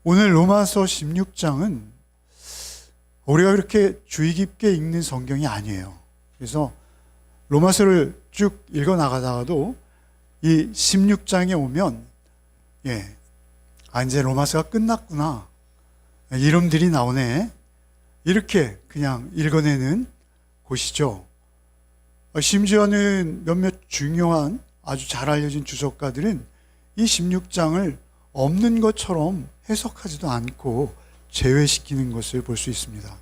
오늘 로마서 16장은 우리가 그렇게 주의 깊게 읽는 성경이 아니에요. 그래서 로마서를 쭉 읽어 나가다가도 이 16장에 오면 이제 로마서가 끝났구나, 이름들이 나오네, 이렇게 그냥 읽어내는 곳이죠. 심지어는 몇몇 중요한 아주 잘 알려진 주석가들은 이 16장을 없는 것처럼 해석하지도 않고 제외시키는 것을 볼 수 있습니다.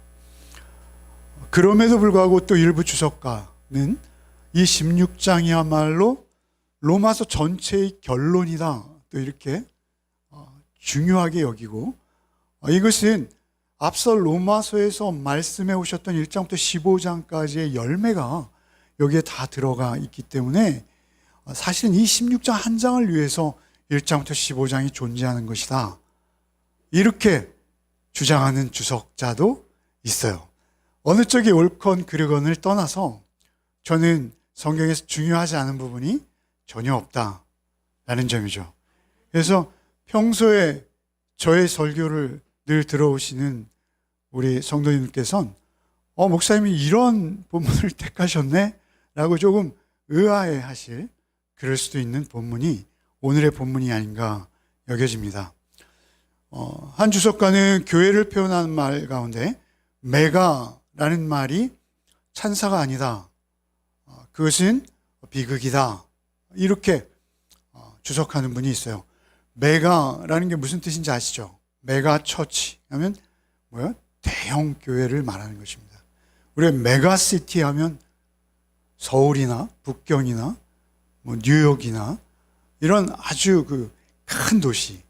그럼에도 불구하고 또 일부 주석가는 이 16장이야말로 로마서 전체의 결론이다, 또 이렇게 중요하게 여기고, 이것은 앞서 로마서에서 말씀해 오셨던 1장부터 15장까지의 열매가 여기에 다 들어가 있기 때문에 사실은 이 16장 한 장을 위해서 1장부터 15장이 존재하는 것이다, 이렇게 주장하는 주석자도 있어요. 어느 쪽이 옳건 그르건을 떠나서 저는 성경에서 중요하지 않은 부분이 전혀 없다라는 점이죠. 그래서 평소에 저의 설교를 늘 들어오시는 우리 성도님께서는 목사님이 이런 본문을 택하셨네? 라고 조금 의아해 하실, 그럴 수도 있는 본문이 오늘의 본문이 아닌가 여겨집니다. 한 주석가는 교회를 표현하는 말 가운데 메가라는 말이 찬사가 아니다, 그것은 비극이다, 이렇게 주석하는 분이 있어요. 메가라는 게 무슨 뜻인지 아시죠? 메가 처치 하면 뭐예요? 대형 교회를 말하는 것입니다. 우리가 메가시티 하면 서울이나 북경이나 뉴욕이나 이런 아주 큰 도시,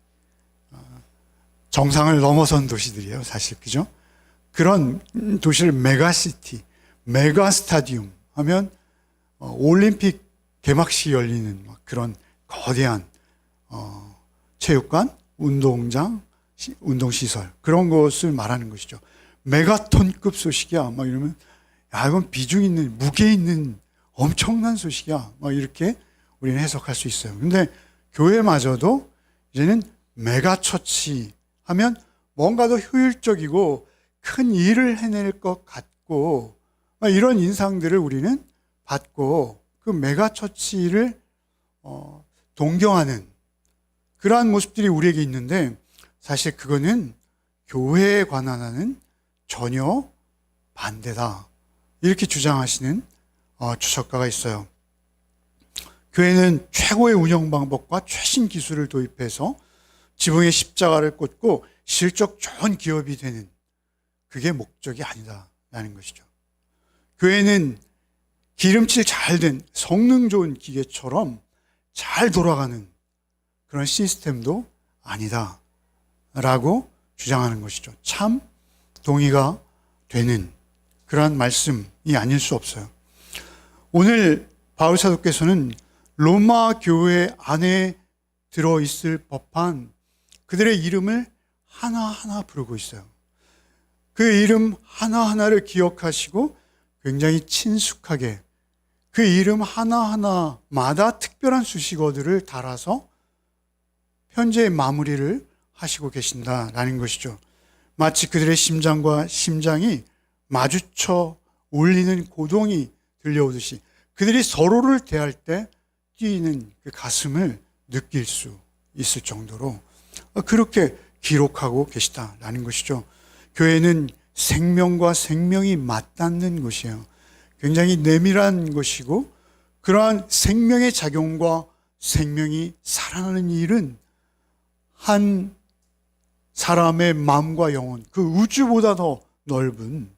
정상을 넘어선 도시들이에요, 사실. 그죠? 그런 도시를 메가시티, 메가스타디움 하면 올림픽 개막식이 열리는 그런 거대한 체육관, 운동장, 운동시설, 그런 것을 말하는 것이죠. 메가톤급 소식이야, 이러면 이건 비중 있는, 무게 있는 엄청난 소식이야, 이렇게 우리는 해석할 수 있어요. 근데 교회마저도 이제는 메가처치 하면 뭔가 더 효율적이고 큰 일을 해낼 것 같고, 이런 인상들을 우리는 받고 그 메가처치를 동경하는 그러한 모습들이 우리에게 있는데, 사실 그거는 교회에 관한 하는 전혀 반대다, 이렇게 주장하시는 주석가가 있어요. 교회는 최고의 운영 방법과 최신 기술을 도입해서 지붕에 십자가를 꽂고 실적 좋은 기업이 되는, 그게 목적이 아니다라는 것이죠. 교회는 기름칠 잘 된 성능 좋은 기계처럼 잘 돌아가는 그런 시스템도 아니다라고 주장하는 것이죠. 참 동의가 되는 그러한 말씀이 아닐 수 없어요. 오늘 바울 사도께서는 로마 교회 안에 들어있을 법한 그들의 이름을 하나하나 부르고 있어요. 그 이름 하나하나를 기억하시고 굉장히 친숙하게 그 이름 하나하나마다 특별한 수식어들을 달아서 현재의 마무리를 하시고 계신다라는 것이죠. 마치 그들의 심장과 심장이 마주쳐 울리는 고동이 들려오듯이 그들이 서로를 대할 때 뛰는 그 가슴을 느낄 수 있을 정도로 그렇게 기록하고 계시다라는 것이죠. 교회는 생명과 생명이 맞닿는 곳이에요. 굉장히 내밀한 것이고, 그러한 생명의 작용과 생명이 살아나는 일은 한 사람의 마음과 영혼, 그 우주보다 더 넓은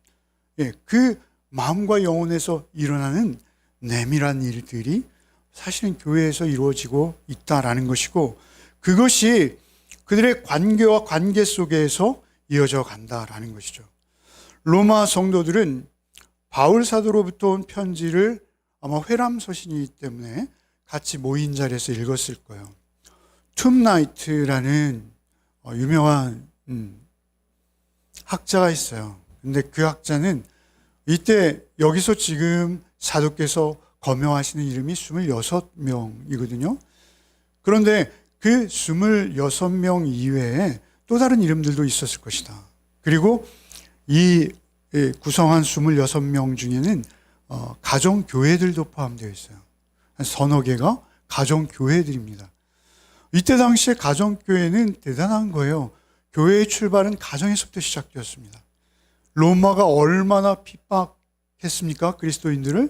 그 마음과 영혼에서 일어나는 내밀한 일들이 사실은 교회에서 이루어지고 있다라는 것이고, 그것이 그들의 관계와 관계 속에서 이어져 간다라는 것이죠. 로마 성도들은 바울 사도로부터 온 편지를 아마 회람서신이기 때문에 같이 모인 자리에서 읽었을 거예요. 툼나이트라는 유명한 학자가 있어요. 근데 그 학자는 이때 여기서 지금 사도께서 거명하시는 이름이 26명이거든요. 그런데 그 26명 이외에 또 다른 이름들도 있었을 것이다. 그리고 이 구성한 26명 중에는 가정교회들도 포함되어 있어요. 한 서너 개가 가정교회들입니다. 이때 당시에 가정교회는 대단한 거예요. 교회의 출발은 가정에서부터 시작되었습니다. 로마가 얼마나 핍박했습니까? 그리스도인들을.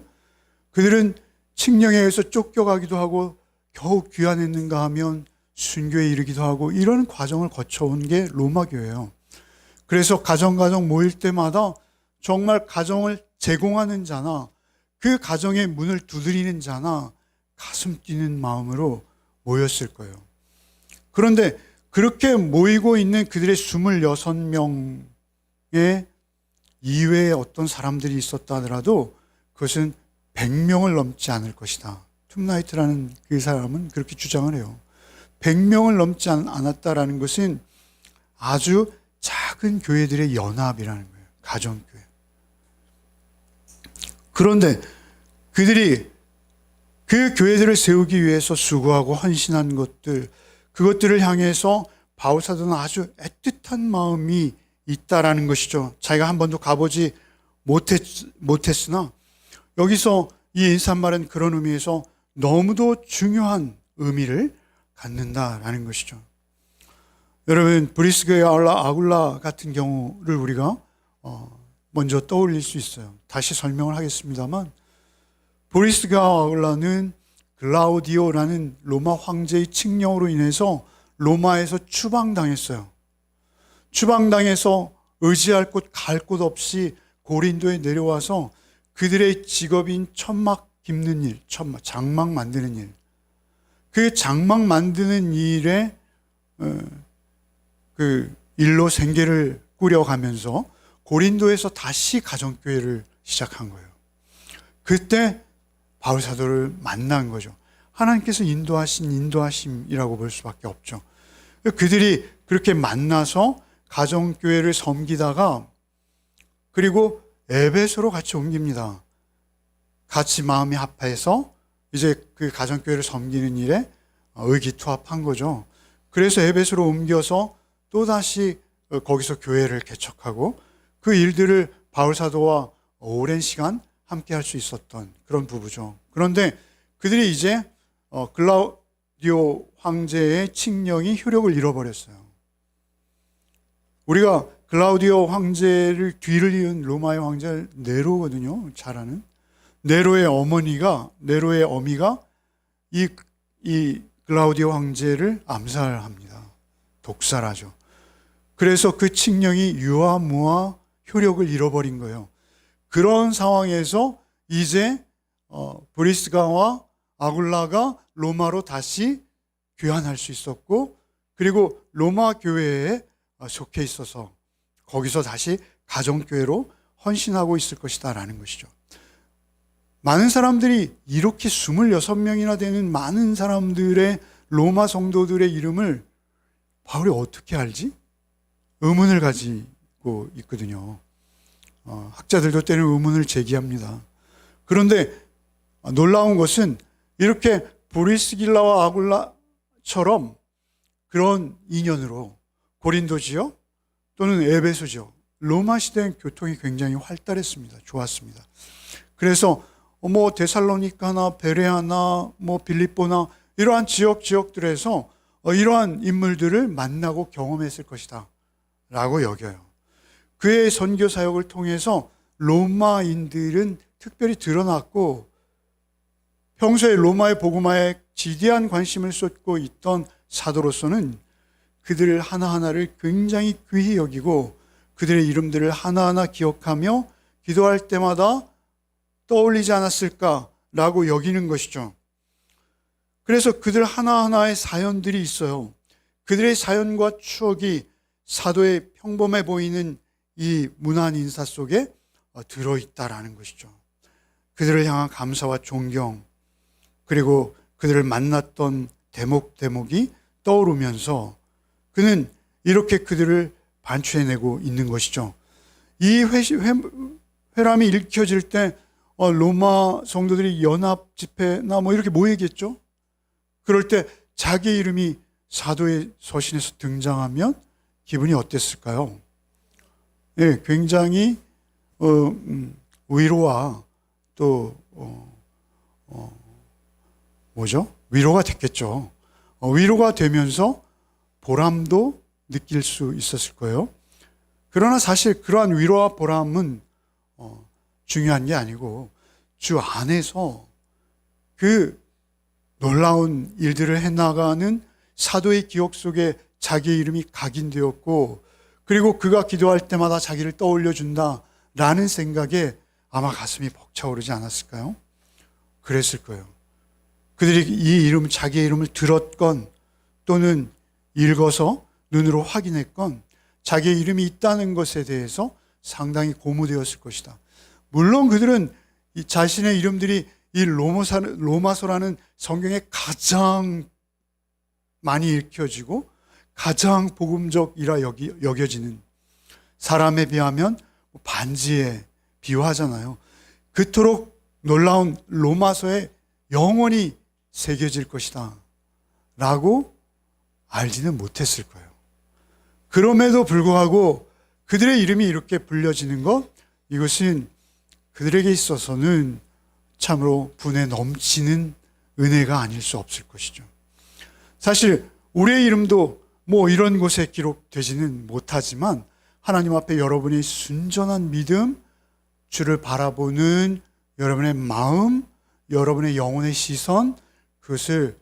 그들은 칙령에 의해서 쫓겨가기도 하고 겨우 귀환했는가 하면 순교에 이르기도 하고 이런 과정을 거쳐온 게 로마 교회예요. 그래서 가정 모일 때마다 정말 가정을 제공하는 자나 그 가정의 문을 두드리는 자나 가슴 뛰는 마음으로 모였을 거예요. 그런데 그렇게 모이고 있는 그들의 26명의 이외에 어떤 사람들이 있었다 하더라도 그것은 100명을 넘지 않을 것이다. 툼나이트라는 그 사람은 그렇게 주장을 해요. 100명을 넘지 않았다라는 것은 아주 작은 교회들의 연합이라는 거예요. 가정교회. 그런데 그들이 그 교회들을 세우기 위해서 수고하고 헌신한 것들, 그것들을 향해서 바울 사도는 아주 애틋한 마음이 있다라는 것이죠. 자기가 한 번도 가보지 못했으나 여기서 이 인사말은 그런 의미에서 너무도 중요한 의미를 갖는다라는 것이죠. 여러분, 브리스가와 아굴라 같은 경우를 우리가 먼저 떠올릴 수 있어요. 다시 설명을 하겠습니다만, 브리스가와 아굴라는 글라우디오라는 로마 황제의 칙령으로 인해서 로마에서 추방당했어요. 추방당해서 의지할 곳, 갈 곳 없이 고린도에 내려와서 그들의 직업인 천막 깁는 일, 장막 만드는 일, 그 장막 만드는 일에 그 일로 생계를 꾸려가면서 고린도에서 다시 가정교회를 시작한 거예요. 그때 바울 사도를 만난 거죠. 하나님께서 인도하신 인도하심이라고 볼 수밖에 없죠. 그들이 그렇게 만나서 가정교회를 섬기다가 그리고 에베소로 같이 옮깁니다. 같이 마음이 합해서 이제 그 가정교회를 섬기는 일에 의기투합한 거죠. 그래서 에베소로 옮겨서 또다시 거기서 교회를 개척하고 그 일들을 바울 사도와 오랜 시간 함께 할 수 있었던 그런 부부죠. 그런데 그들이 이제 글라우디오 황제의 칙령이 효력을 잃어버렸어요. 우리가 글라우디오 황제를 뒤를 이은 로마의 황제 네로거든요. 잘 아는. 네로의 어미가 이 글라우디오 황제를 암살합니다. 독살하죠. 그래서 그 칙령이 유아무아 효력을 잃어버린 거예요. 그런 상황에서 이제 브리스가와 아굴라가 로마로 다시 귀환할 수 있었고, 그리고 로마 교회에 속해 있어서 거기서 다시 가정교회로 헌신하고 있을 것이다 라는 것이죠. 많은 사람들이 이렇게 26명이나 되는 많은 사람들의 로마 성도들의 이름을 바울이 어떻게 알지? 의문을 가지고 있거든요. 학자들도 때는 의문을 제기합니다. 그런데 놀라운 것은 이렇게 브리스길라와 아굴라처럼 그런 인연으로 고린도 지역 또는 에베소 지역, 로마 시대의 교통이 굉장히 활달했습니다. 좋았습니다. 그래서 데살로니카나 베레아나 빌립보나 이러한 지역들에서 이러한 인물들을 만나고 경험했을 것이다 라고 여겨요. 그의 선교 사역을 통해서 로마인들은 특별히 드러났고 평소에 로마의 복음화에 지대한 관심을 쏟고 있던 사도로서는 그들을 하나하나를 굉장히 귀히 여기고 그들의 이름들을 하나하나 기억하며 기도할 때마다 떠올리지 않았을까라고 여기는 것이죠. 그래서 그들 하나하나의 사연들이 있어요. 그들의 사연과 추억이 사도의 평범해 보이는 이 문안 인사 속에 들어있다라는 것이죠. 그들을 향한 감사와 존경, 그리고 그들을 만났던 대목이 떠오르면서 그는 이렇게 그들을 반추해내고 있는 것이죠. 이 회람이 읽혀질 때 로마 성도들이 연합 집회나 이렇게 모이겠죠. 그럴 때 자기 이름이 사도의 서신에서 등장하면 기분이 어땠을까요? 예, 굉장히 위로와 또 위로가 됐겠죠. 위로가 되면서 보람도 느낄 수 있었을 거예요. 그러나 사실 그러한 위로와 보람은 중요한 게 아니고 주 안에서 그 놀라운 일들을 해나가는 사도의 기억 속에 자기의 이름이 각인되었고, 그리고 그가 기도할 때마다 자기를 떠올려 준다라는 생각에 아마 가슴이 벅차오르지 않았을까요? 그랬을 거예요. 그들이 이 이름, 자기의 이름을 들었건 또는 읽어서 눈으로 확인했건 자기의 이름이 있다는 것에 대해서 상당히 고무되었을 것이다. 물론 그들은 이 자신의 이름들이 이 로마서라는 성경에 가장 많이 읽혀지고 가장 복음적이라 여겨지는, 사람에 비하면 반지에 비유하잖아요. 그토록 놀라운 로마서에 영원히 새겨질 것이다 라고 알지는 못했을 거예요. 그럼에도 불구하고 그들의 이름이 이렇게 불려지는 것, 이것은 그들에게 있어서는 참으로 분에 넘치는 은혜가 아닐 수 없을 것이죠. 사실 우리의 이름도 이런 곳에 기록되지는 못하지만 하나님 앞에 여러분의 순전한 믿음, 주를 바라보는 여러분의 마음, 여러분의 영혼의 시선, 그것을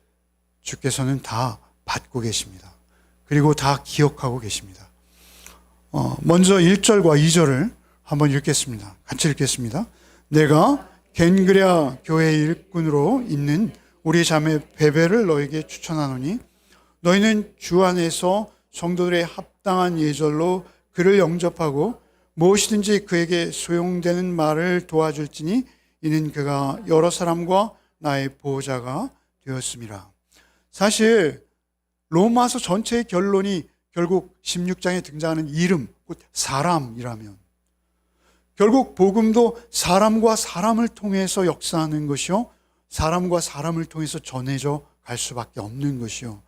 주께서는 다 받고 계십니다. 그리고 다 기억하고 계십니다. 먼저 1절과 2절을 한번 읽겠습니다. 같이 읽겠습니다. 내가 겐그레아 교회의 일꾼으로 있는 우리 자매 베베를 너에게 추천하노니 너희는 주 안에서 성도들의 합당한 예절로 그를 영접하고 무엇이든지 그에게 소용되는 말을 도와줄지니 이는 그가 여러 사람과 나의 보호자가 되었음이라. 사실 로마서 전체의 결론이 결국 16장에 등장하는 이름, 곧 사람이라면 결국 복음도 사람과 사람을 통해서 역사하는 것이요, 사람과 사람을 통해서 전해져 갈 수밖에 없는 것이요,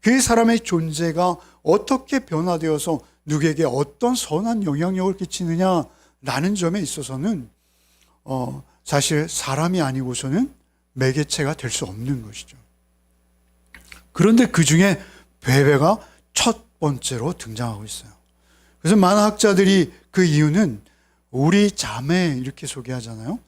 그 사람의 존재가 어떻게 변화되어서 누구에게 어떤 선한 영향력을 끼치느냐라는 점에 있어서는 사실 사람이 아니고서는 매개체가 될 수 없는 것이죠. 그런데 그 중에 베베가 첫 번째로 등장하고 있어요. 그래서 많은 학자들이 그 이유는 우리 자매 이렇게 소개하잖아요.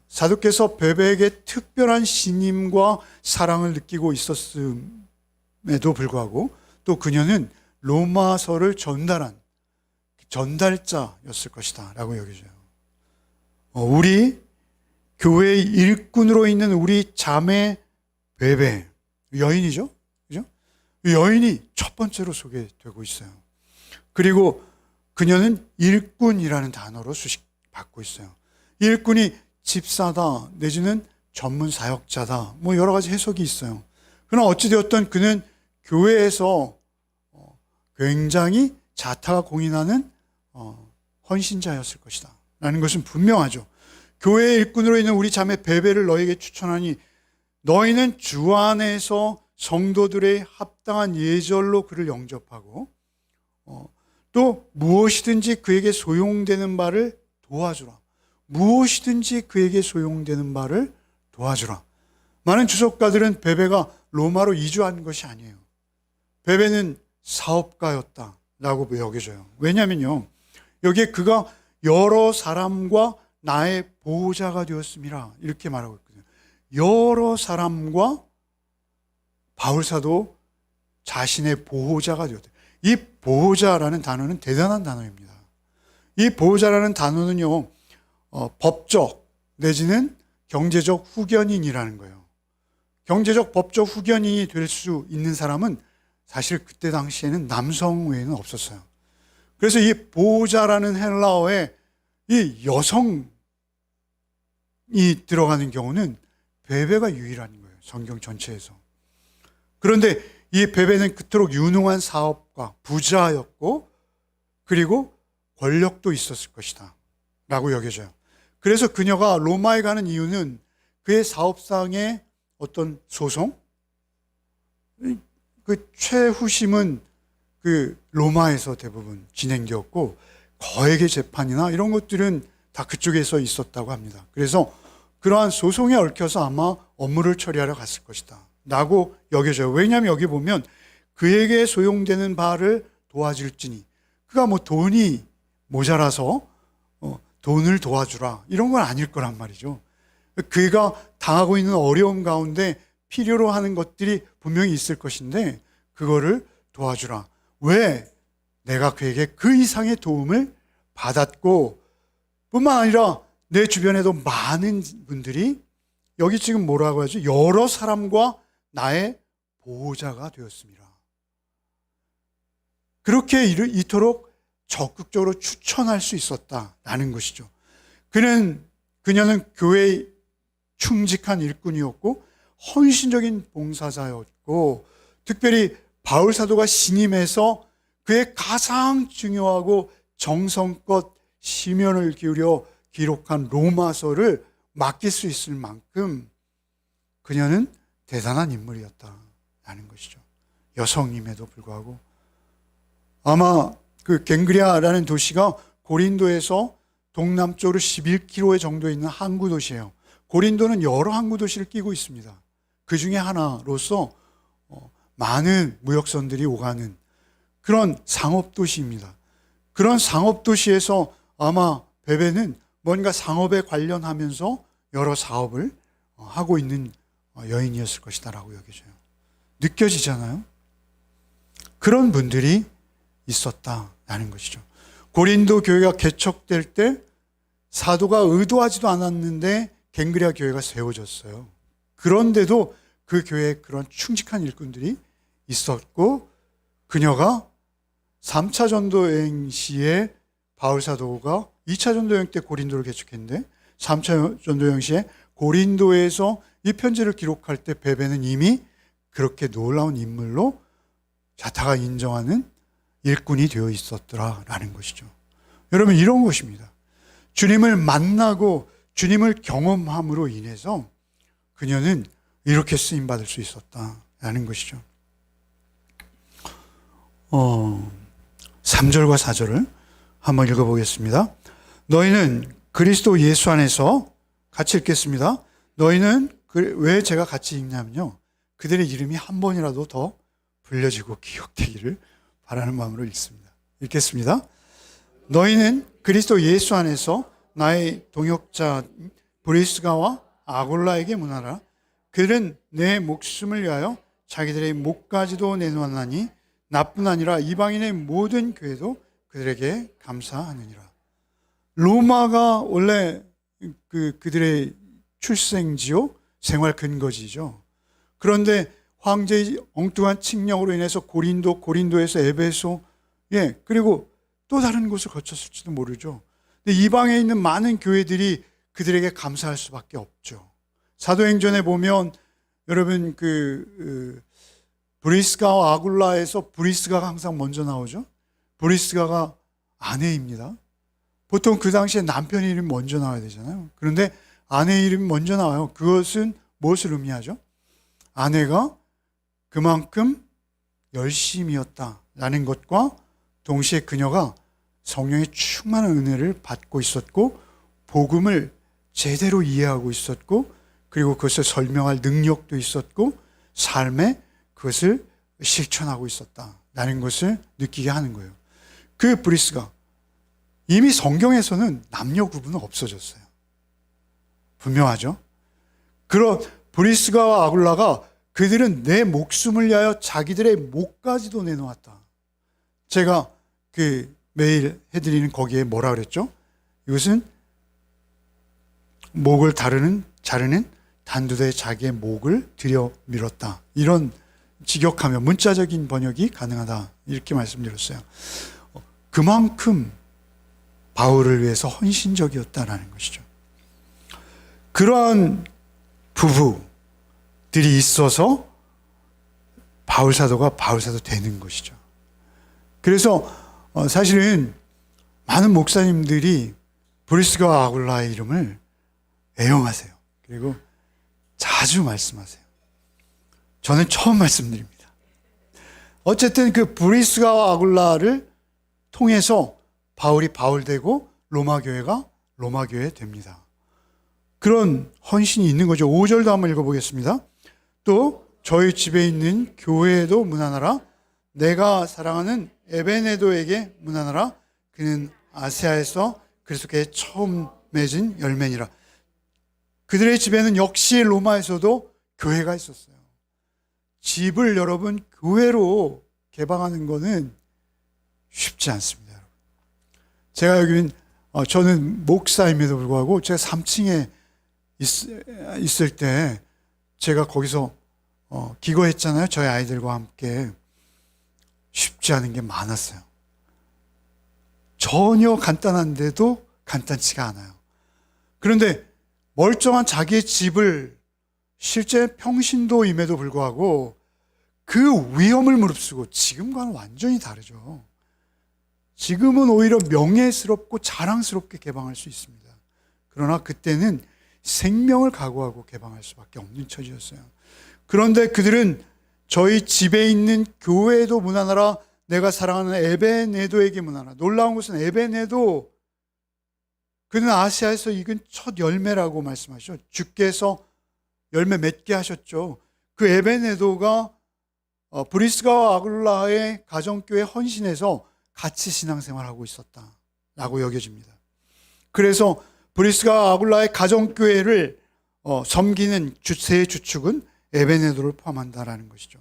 사도께서 베베에게 특별한 신임과 사랑을 느끼고 있었음에도 불구하고 또 그녀는 로마서를 전달한 전달자였을 것이다 라고 여겨져요. 우리 교회의 일꾼으로 있는 우리 자매 베베, 여인이죠, 그죠? 여인이 첫 번째로 소개되고 있어요. 그리고 그녀는 일꾼이라는 단어로 수식받고 있어요. 일꾼이 집사다 내지는 전문 사역자다, 여러 가지 해석이 있어요. 그러나 어찌되었든 그는 교회에서 굉장히 자타가 공인하는 헌신자였을 것이다 라는 것은 분명하죠. 교회의 일꾼으로 있는 우리 자매 베베를 너에게 추천하니 너희는 주 안에서 성도들의 합당한 예절로 그를 영접하고 또 무엇이든지 그에게 소용되는 바를 도와주라. 무엇이든지 그에게 소용되는 바를 도와주라. 많은 주석가들은 베베가 로마로 이주한 것이 아니에요. 베베는 사업가였다라고 여겨져요. 왜냐하면요, 여기에 그가 여러 사람과 나의 보호자가 되었음이라 이렇게 말하고 있거든요. 여러 사람과 바울사도 자신의 보호자가 되었다. 이 보호자라는 단어는 대단한 단어입니다. 이 보호자라는 단어는요, 법적 내지는 경제적 후견인이라는 거예요. 경제적 법적 후견인이 될 수 있는 사람은 사실 그때 당시에는 남성 외에는 없었어요. 그래서 이 보호자라는 헬라어에 이 여성이 들어가는 경우는 베베가 유일한 거예요. 성경 전체에서. 그런데 이 베베는 그토록 유능한 사업가, 부자였고 그리고 권력도 있었을 것이다 라고 여겨져요. 그래서 그녀가 로마에 가는 이유는 그의 사업상의 어떤 소송, 그 최후심은 그 로마에서 대부분 진행되었고 거액의 재판이나 이런 것들은 다 그쪽에서 있었다고 합니다. 그래서 그러한 소송에 얽혀서 아마 업무를 처리하러 갔을 것이다 라고 여겨져요. 왜냐하면 여기 보면 그에게 소용되는 바를 도와줄지니, 그가 뭐 돈이 모자라서 돈을 도와주라 이런 건 아닐 거란 말이죠. 그가 당하고 있는 어려움 가운데 필요로 하는 것들이 분명히 있을 것인데 그거를 도와주라. 왜? 내가 그에게 그 이상의 도움을 받았고, 뿐만 아니라 내 주변에도 많은 분들이, 여기 지금 뭐라고 하죠? 여러 사람과 나의 보호자가 되었습니다. 그렇게 이토록 적극적으로 추천할 수 있었다라는 것이죠. 그녀는 교회의 충직한 일꾼이었고 헌신적인 봉사자였고, 특별히 바울 사도가 신임해서 그의 가장 중요하고 정성껏 심연을 기울여 기록한 로마서를 맡길 수 있을 만큼 그녀는 대단한 인물이었다라는 것이죠. 여성임에도 불구하고. 아마 그 갱그리아라는 도시가 고린도에서 동남쪽으로 11km 정도에 있는 항구 도시예요. 고린도는 여러 항구 도시를 끼고 있습니다. 그 중에 하나로서 많은 무역선들이 오가는 그런 상업도시입니다. 그런 상업도시에서 아마 베베는 뭔가 상업에 관련하면서 여러 사업을 하고 있는 여인이었을 것이다 라고 여겨져요. 느껴지잖아요? 그런 분들이 있었다라는 것이죠. 고린도 교회가 개척될 때 사도가 의도하지도 않았는데 갱그리아 교회가 세워졌어요. 그런데도 그 교회에 그런 충직한 일꾼들이 있었고, 그녀가 3차 전도 여행 시에 바울 사도가 2차 전도 여행 때 고린도를 개척했는데 3차 전도 여행 시에 고린도에서 이 편지를 기록할 때 베베는 이미 그렇게 놀라운 인물로 자타가 인정하는 일꾼이 되어 있었더라라는 것이죠. 여러분, 이런 것입니다. 주님을 만나고 주님을 경험함으로 인해서 그녀는 이렇게 쓰임받을 수 있었다라는 것이죠. 3절과 4절을 한번 읽어보겠습니다. 너희는 그리스도 예수 안에서, 같이 읽겠습니다. 너희는 왜 제가 같이 읽냐면요, 그들의 이름이 한 번이라도 더 불려지고 기억되기를 바라는 마음으로 읽습니다. 읽겠습니다. 너희는 그리스도 예수 안에서 나의 동역자 브리스가와 아골라에게 문하라. 그들은 내 목숨을 위하여 자기들의 목까지도 내놓았나니 나뿐 아니라 이방인의 모든 교회도 그들에게 감사하느니라. 로마가 원래 그들의 출생지요, 생활 근거지죠. 그런데 황제의 엉뚱한 칙령으로 인해서 고린도에서 에베소, 그리고 또 다른 곳을 거쳤을지도 모르죠. 근데 이방에 있는 많은 교회들이 그들에게 감사할 수밖에 없죠. 사도행전에 보면 여러분 브리스가와 아굴라에서 브리스가가 항상 먼저 나오죠. 브리스가가 아내입니다. 보통 그 당시에 남편 이름이 먼저 나와야 되잖아요. 그런데 아내 이름이 먼저 나와요. 그것은 무엇을 의미하죠? 아내가 그만큼 열심이었다라는 것과 동시에 그녀가 성령의 충만한 은혜를 받고 있었고 복음을 제대로 이해하고 있었고, 그리고 그것을 설명할 능력도 있었고 삶에 그것을 실천하고 있었다라는 것을 느끼게 하는 거예요. 그 브리스가, 이미 성경에서는 남녀 구분은 없어졌어요. 분명하죠? 그런 브리스가와 아굴라가 그들은 내 목숨을 위하여 자기들의 목까지도 내놓았다. 제가 매일 해드리는 거기에 뭐라 그랬죠? 이것은 목을 자르는 단두대에 자기의 목을 들여 밀었다. 이런 직역하면 문자적인 번역이 가능하다. 이렇게 말씀드렸어요. 그만큼 바울을 위해서 헌신적이었다라는 것이죠. 그러한 부부들이 있어서 바울 사도가 바울 사도 되는 것이죠. 그래서 사실은 많은 목사님들이 브리스가와 아굴라의 이름을 애용하세요. 그리고 자주 말씀하세요. 저는 처음 말씀드립니다. 어쨌든 그 브리스가와 아굴라를 통해서 바울이 바울되고 로마 교회가 로마 교회 됩니다. 그런 헌신이 있는 거죠. 5절도 한번 읽어보겠습니다. 또 저희 집에 있는 교회에도 문안하라. 내가 사랑하는 에베네도에게 문안하라. 그는 아시아에서 그리스도께 처음 맺은 열매니라. 그들의 집에는 역시 로마에서도 교회가 있었어요. 집을 여러분 교회로 개방하는 거는 쉽지 않습니다. 여러분. 제가 여기는 저는 목사임에도 불구하고 제가 3층에 있을 때 제가 거기서 기거했잖아요. 저희 아이들과 함께. 쉽지 않은 게 많았어요. 전혀 간단한데도 간단치가 않아요. 그런데 멀쩡한 자기의 집을 실제 평신도임에도 불구하고 그 위험을 무릅쓰고, 지금과는 완전히 다르죠. 지금은 오히려 명예스럽고 자랑스럽게 개방할 수 있습니다. 그러나 그때는 생명을 각오하고 개방할 수밖에 없는 처지였어요. 그런데 그들은 저희 집에 있는 교회에도 문안하라. 내가 사랑하는 에베네도에게 문안하라. 놀라운 것은 에베네도, 그는 아시아에서 익은 첫 열매라고 말씀하시죠. 주께서 열매 맺게 하셨죠. 그 에베네도가 브리스가와 아굴라의 가정교회 헌신에서 같이 신앙생활하고 있었다라고 여겨집니다. 그래서 브리스가와 아굴라의 가정교회를 섬기는 세 주축은 에베네도를 포함한다라는 것이죠.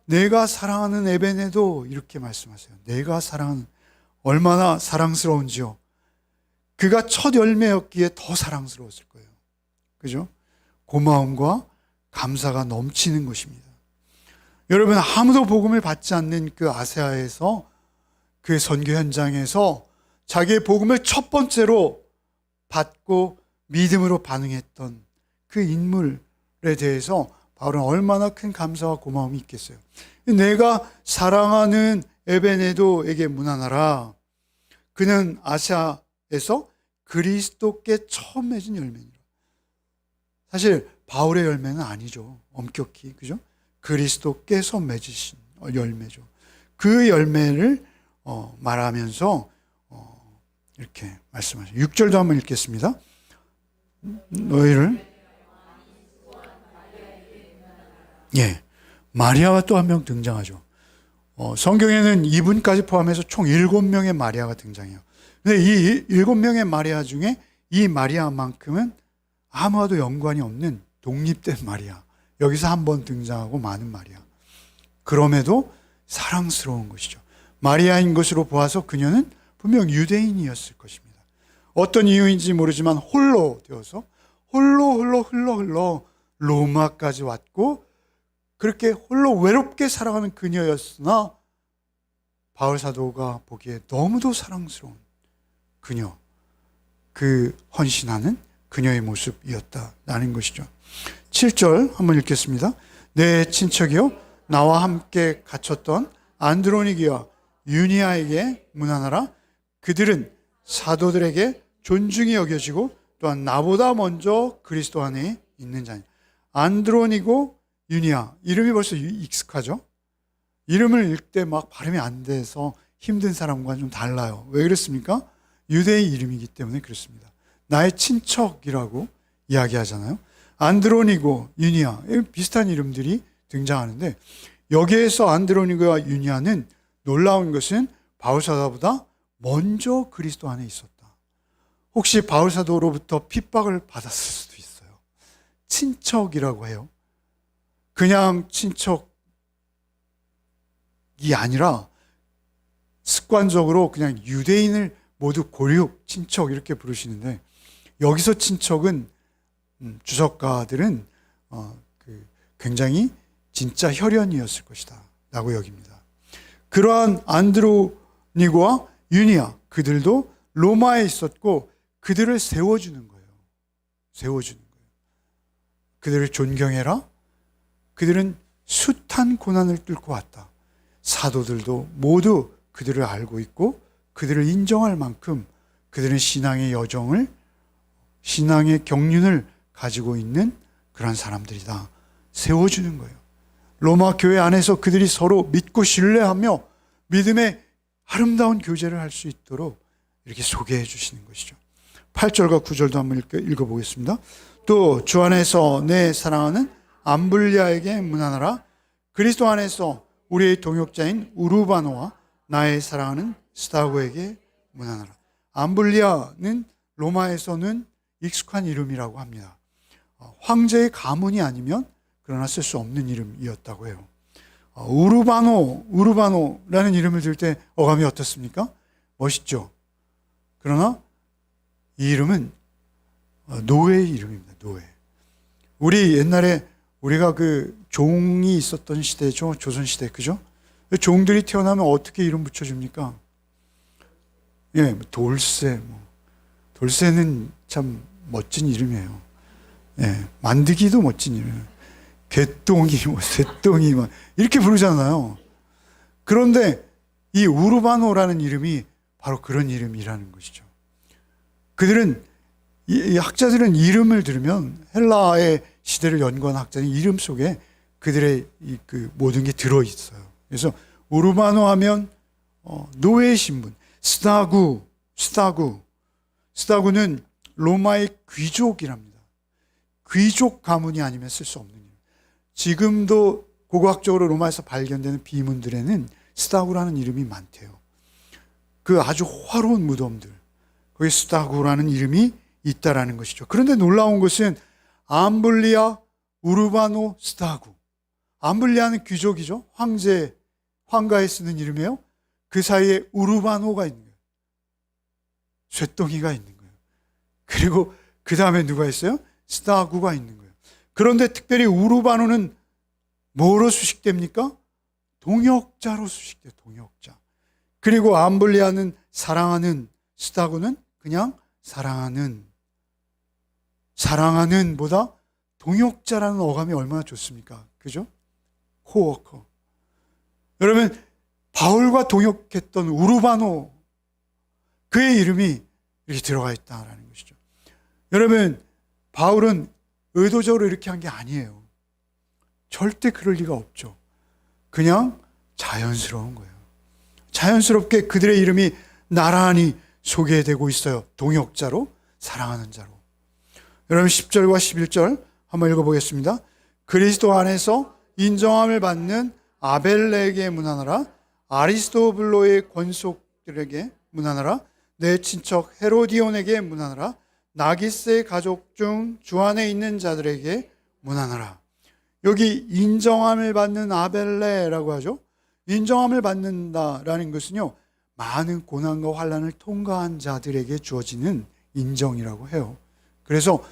내가 사랑하는 에베네도, 이렇게 말씀하세요. 내가 사랑하는, 얼마나 사랑스러운지요. 그가 첫 열매였기에 더 사랑스러웠을 거예요. 그죠? 고마움과 감사가 넘치는 것입니다. 여러분, 아무도 복음을 받지 않는 그 아시아에서, 그 선교 현장에서 자기의 복음을 첫 번째로 받고 믿음으로 반응했던 그 인물에 대해서 바울은 얼마나 큰 감사와 고마움이 있겠어요. 내가 사랑하는 에베네도에게 문안하라. 그는 아시아에서 그리스도께 처음 맺은 열매니라. 사실 바울의 열매는 아니죠. 엄격히, 그죠? 그리스도께서 맺으신 열매죠. 그 열매를 말하면서 이렇게 말씀하죠. 6절도 한번 읽겠습니다. 너희를, 마리아가 또 한 명 등장하죠. 성경에는 이분까지 포함해서 총 7명의 마리아가 등장해요. 근데 이 7명의 마리아 중에 이 마리아만큼은 아무와도 연관이 없는 독립된 마리아. 여기서 한 번 등장하고 많은 마리아. 그럼에도 사랑스러운 것이죠. 마리아인 것으로 보아서 그녀는 분명 유대인이었을 것입니다. 어떤 이유인지 모르지만 홀로 되어서 흘러 로마까지 왔고, 그렇게 홀로 외롭게 살아가는 그녀였으나 바울 사도가 보기에 너무도 사랑스러운 그녀, 그 헌신하는 그녀의 모습이었다라는 것이죠. 7절 한번 읽겠습니다. 내 친척이요 나와 함께 갇혔던 안드로니기와 유니아에게 문안하라. 그들은 사도들에게 존중이 여겨지고 또한 나보다 먼저 그리스도 안에 있는 자니. 안드로니고 유니아, 이름이 벌써 익숙하죠? 이름을 읽을 때 막 발음이 안 돼서 힘든 사람과는 좀 달라요. 왜 그렇습니까? 유대의 이름이기 때문에 그렇습니다. 나의 친척이라고 이야기하잖아요. 안드로니고, 유니아, 비슷한 이름들이 등장하는데, 여기에서 안드로니고와 유니아는 놀라운 것은 바울사도보다 먼저 그리스도 안에 있었다. 혹시 바울사도로부터 핍박을 받았을 수도 있어요. 친척이라고 해요. 그냥 친척이 아니라 습관적으로 그냥 유대인을 모두 고륙, 친척 이렇게 부르시는데, 여기서 친척은 주석가들은 굉장히 진짜 혈연이었을 것이다 라고 여깁니다. 그러한 안드로니고와 유니아, 그들도 로마에 있었고 그들을 세워주는 거예요. 세워주는 거예요. 그들을 존경해라. 그들은 숱한 고난을 뚫고 왔다. 사도들도 모두 그들을 알고 있고 그들을 인정할 만큼 그들은 신앙의 여정을, 신앙의 경륜을 가지고 있는 그런 사람들이다. 세워주는 거예요. 로마 교회 안에서 그들이 서로 믿고 신뢰하며 믿음의 아름다운 교제를 할 수 있도록 이렇게 소개해 주시는 것이죠. 8절과 9절도 한번 읽어보겠습니다. 또 주 안에서 내 사랑하는 암블리아에게 문안하라. 그리스도 안에서 우리의 동역자인 우르바노와 나의 사랑하는 스타고에게 문안하라. 암블리아는 로마에서는 익숙한 이름이라고 합니다. 황제의 가문이 아니면 그러나 쓸 수 없는 이름이었다고 해요. 우르바노라는 이름을 들을 때 어감이 어떻습니까? 멋있죠? 그러나 이 이름은 노예의 이름입니다. 노예. 우리 옛날에 우리가 그 종이 있었던 시대죠. 조선시대, 그죠? 종들이 태어나면 어떻게 이름 붙여줍니까? 예, 돌쇠. 돌쇠는 참 멋진 이름이에요. 예, 만드기도 멋진 이름이에요. 개똥이, 쇠똥이, 이렇게 부르잖아요. 그런데 이 우르바노라는 이름이 바로 그런 이름이라는 것이죠. 그들은, 이 학자들은 이름을 들으면 헬라의 시대를 연구한 학자는 이름 속에 그들의 그 모든 게 들어있어요. 그래서 우르바노 하면 노예의 신분, 스타구는 로마의 귀족이랍니다. 귀족 가문이 아니면 쓸 수 없는 이름. 지금도 고고학적으로 로마에서 발견되는 비문들에는 스타구라는 이름이 많대요. 그 아주 화려한 무덤들, 거기에 스타구라는 이름이 있다라는 것이죠. 그런데 놀라운 것은 암블리아, 우르바노, 스타구. 암블리아는 귀족이죠. 황가에 쓰는 이름이에요. 그 사이에 우르바노가 있는 거예요. 쇠덩이가 있는 거예요. 그리고 그 다음에 누가 있어요? 스타구가 있는 거예요. 그런데 특별히 우르바노는 뭐로 수식됩니까? 동역자로 수식돼요. 동역자. 그리고 암블리아는 사랑하는, 스타구는 그냥 사랑하는 보다 동역자라는 어감이 얼마나 좋습니까? 그죠? 코워커. 여러분, 바울과 동역했던 우르바노, 그의 이름이 이렇게 들어가 있다라는 것이죠. 여러분, 바울은 의도적으로 이렇게 한 게 아니에요. 절대 그럴 리가 없죠. 그냥 자연스러운 거예요. 자연스럽게 그들의 이름이 나란히 소개되고 있어요. 동역자로, 사랑하는 자로. 여러분 10절과 11절 한번 읽어보겠습니다. 그리스도 안에서 인정함을 받는 아벨레에게 문안하라. 아리스토블로의 권속들에게 문안하라. 내 친척 헤로디온에게 문안하라. 나기스의 가족 중 주 안에 있는 자들에게 문안하라. 여기 인정함을 받는 아벨레라고 하죠. 인정함을 받는다라는 것은요, 많은 고난과 환난을 통과한 자들에게 주어지는 인정이라고 해요. 그래서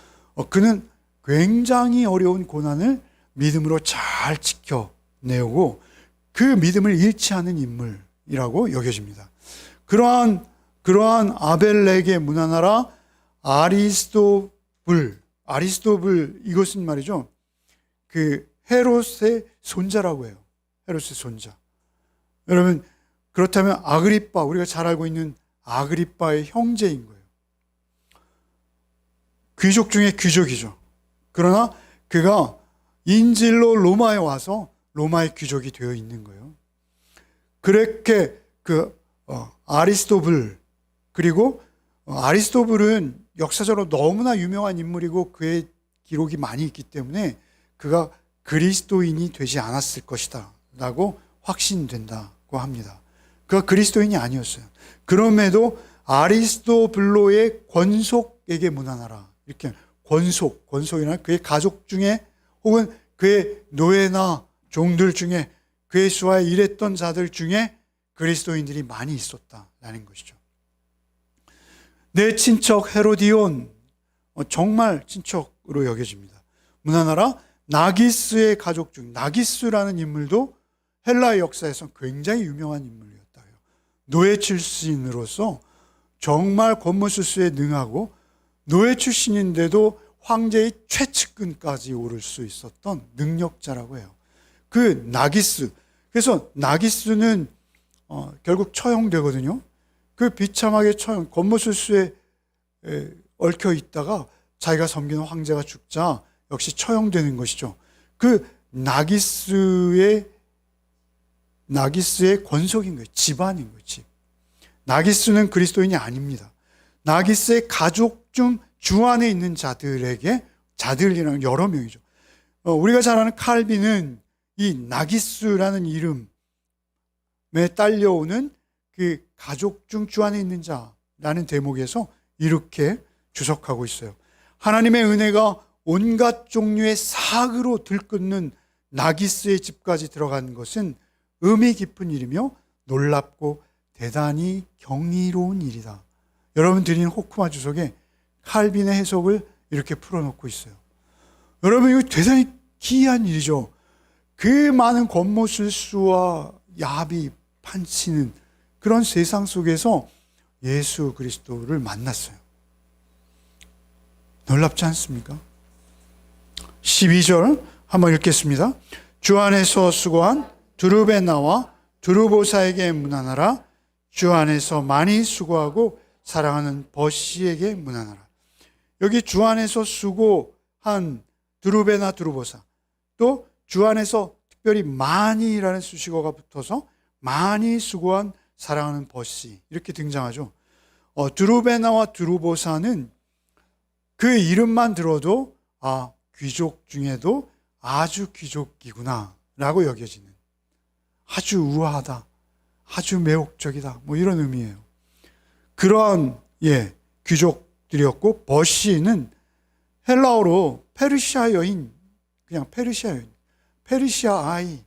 그는 굉장히 어려운 고난을 믿음으로 잘 지켜내고 그 믿음을 잃지 않은 인물이라고 여겨집니다. 그러한 아벨레에게 문안하라. 아리스토블, 이것은 말이죠, 그 헤롯의 손자라고 해요. 헤롯의 손자. 여러분, 그렇다면 아그리빠, 우리가 잘 알고 있는 아그리빠의 형제인 거예요. 귀족 중에 귀족이죠. 그러나 그가 인질로 로마에 와서 로마의 귀족이 되어 있는 거예요. 그렇게 아리스토블, 그리고 아리스토블은 역사적으로 너무나 유명한 인물이고 그의 기록이 많이 있기 때문에 그가 그리스도인이 되지 않았을 것이다 라고 확신된다고 합니다. 그가 그리스도인이 아니었어요. 그럼에도 아리스토블로의 권속에게 문안하라. 이렇게 권속이나 그의 가족 중에 혹은 그의 노예나 종들 중에 그의 수하에 일했던 자들 중에 그리스도인들이 많이 있었다라는 것이죠. 내 친척 헤로디온, 정말 친척으로 여겨집니다. 문안하라. 나기스의 가족 중, 나기스라는 인물도 헬라의 역사에서 굉장히 유명한 인물이었다. 노예 출신으로서 정말 권모술수에 능하고 노예 출신인데도 황제의 최측근까지 오를 수 있었던 능력자라고 해요. 그 나기스, 그래서 나기스는 결국 처형되거든요. 그 비참하게 권모술수에 얽혀 있다가 자기가 섬기는 황제가 죽자 역시 처형되는 것이죠. 그 나기스의 권속인 거예요. 집안인 거예요. 집. 나기스는 그리스도인이 아닙니다. 나기스의 가족 중 주 안에 있는 자들이라는 여러 명이죠. 우리가 잘 아는 칼빈은 이 나기스라는 이름에 딸려오는 그 가족 중 주 안에 있는 자라는 대목에서 이렇게 주석하고 있어요. 하나님의 은혜가 온갖 종류의 사악으로 들끓는 나기스의 집까지 들어간 것은 의미 깊은 일이며 놀랍고 대단히 경이로운 일이다. 여러분 드린 호크마 주석에 칼빈의 해석을 이렇게 풀어놓고 있어요. 여러분 이거 대단히 기이한 일이죠. 그 많은 권모술수와 야비 판치는 그런 세상 속에서 예수 그리스도를 만났어요. 놀랍지 않습니까? 12절 한번 읽겠습니다. 주 안에서 수고한 두루베나와 두루보사에게 문안하라. 주 안에서 많이 수고하고 사랑하는 버시에게 문안하라. 여기 주 안에서 수고한 두루베나 두루보사, 또 주 안에서 특별히 많이라는 수식어가 붙어서 많이 수고한 사랑하는 버시, 이렇게 등장하죠. 두루베나와 두루보사는 그 이름만 들어도 귀족 중에도 아주 귀족이구나 라고 여겨지는, 아주 우아하다, 아주 매혹적이다, 뭐 이런 의미예요. 그러한 귀족들이었고, 버시는 헬라어로 페르시아 여인, 그냥 페르시아 여인, 페르시아 아이,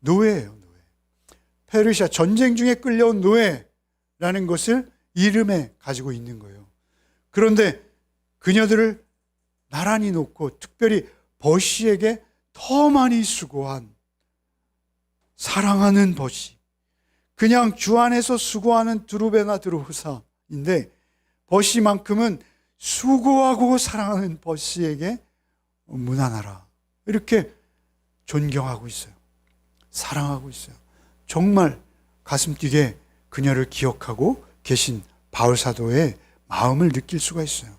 노예예요. 노예. 페르시아 전쟁 중에 끌려온 노예라는 것을 이름에 가지고 있는 거예요. 그런데 그녀들을 나란히 놓고 특별히 버시에게 더 많이 수고한 사랑하는 버시, 그냥 주 안에서 수고하는 두루베나 두루보사인데 버시만큼은 수고하고 사랑하는 버시에게 문안하라, 이렇게 존경하고 있어요. 사랑하고 있어요. 정말 가슴 뛰게 그녀를 기억하고 계신 바울 사도의 마음을 느낄 수가 있어요.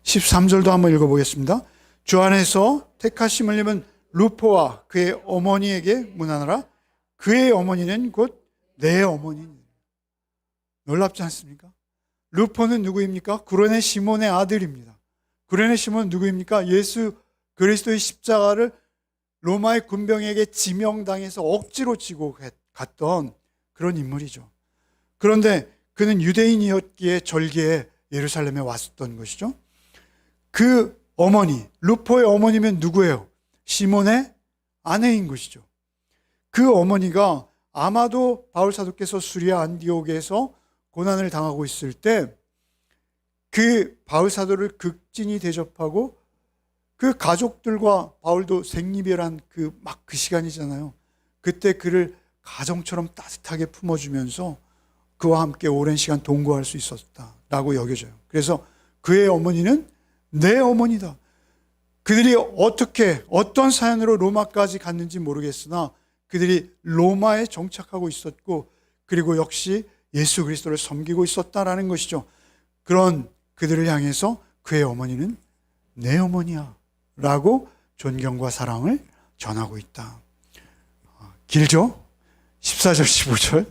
13절도 한번 읽어보겠습니다. 주 안에서 택하심을 입은 루포와 그의 어머니에게 문안하라. 그의 어머니는 곧 내 어머니니. 놀랍지 않습니까? 루포는 누구입니까? 구레네 시몬의 아들입니다. 구레네 시몬은 누구입니까? 예수 그리스도의 십자가를 로마의 군병에게 지명당해서 억지로 지고 갔던 그런 인물이죠. 그런데 그는 유대인이었기에 절기에 예루살렘에 왔었던 것이죠. 그 어머니, 루포의 어머니면 누구예요? 시몬의 아내인 것이죠. 그 어머니가 아마도 바울 사도께서 수리아 안디옥에서 고난을 당하고 있을 때 그 바울 사도를 극진히 대접하고 그 가족들과 바울도 생이별한 그 시간이잖아요. 그때 그를 가정처럼 따뜻하게 품어주면서 그와 함께 오랜 시간 동거할 수 있었다라고 여겨져요. 그래서 그의 어머니는 내 어머니다. 그들이 어떤 사연으로 로마까지 갔는지 모르겠으나 그들이 로마에 정착하고 있었고, 그리고 역시 예수 그리스도를 섬기고 있었다라는 것이죠. 그런 그들을 향해서 그의 어머니는 내 어머니야 라고 존경과 사랑을 전하고 있다. 길죠? 14절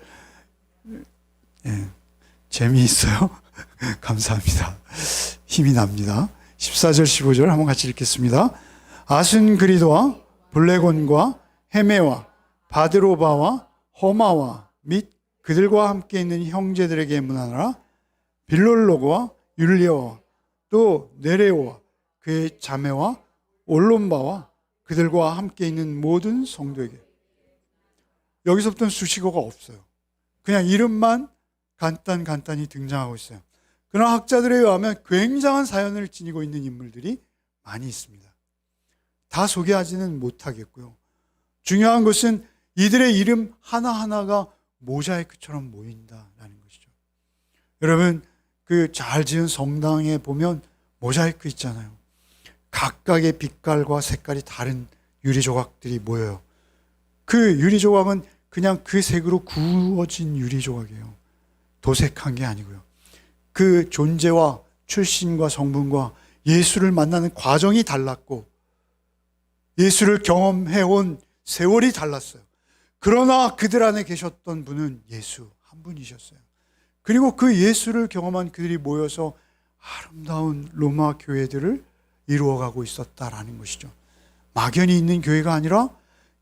15절 재미있어요. 감사합니다. 힘이 납니다. 14절 15절 한번 같이 읽겠습니다. 아순그리도와 블레곤과 헤메와 바드로바와 허마와 및 그들과 함께 있는 형제들에게 문안하라. 빌롤로고와 율리아와 또 네레오와 그의 자매와 올론바와 그들과 함께 있는 모든 성도에게. 여기서부터는 수식어가 없어요. 그냥 이름만 간단히 등장하고 있어요. 그러나 학자들에 의하면 굉장한 사연을 지니고 있는 인물들이 많이 있습니다. 다 소개하지는 못하겠고요. 중요한 것은 이들의 이름 하나하나가 모자이크처럼 모인다라는 것이죠. 여러분, 그 잘 지은 성당에 보면 모자이크 있잖아요. 각각의 빛깔과 색깔이 다른 유리 조각들이 모여요. 그 유리 조각은 그냥 그 색으로 구워진 유리 조각이에요. 도색한 게 아니고요. 그 존재와 출신과 성분과 예수를 만나는 과정이 달랐고, 예수를 경험해온 세월이 달랐어요. 그러나 그들 안에 계셨던 분은 예수 한 분이셨어요. 그리고 그 예수를 경험한 그들이 모여서 아름다운 로마 교회들을 이루어가고 있었다라는 것이죠. 막연히 있는 교회가 아니라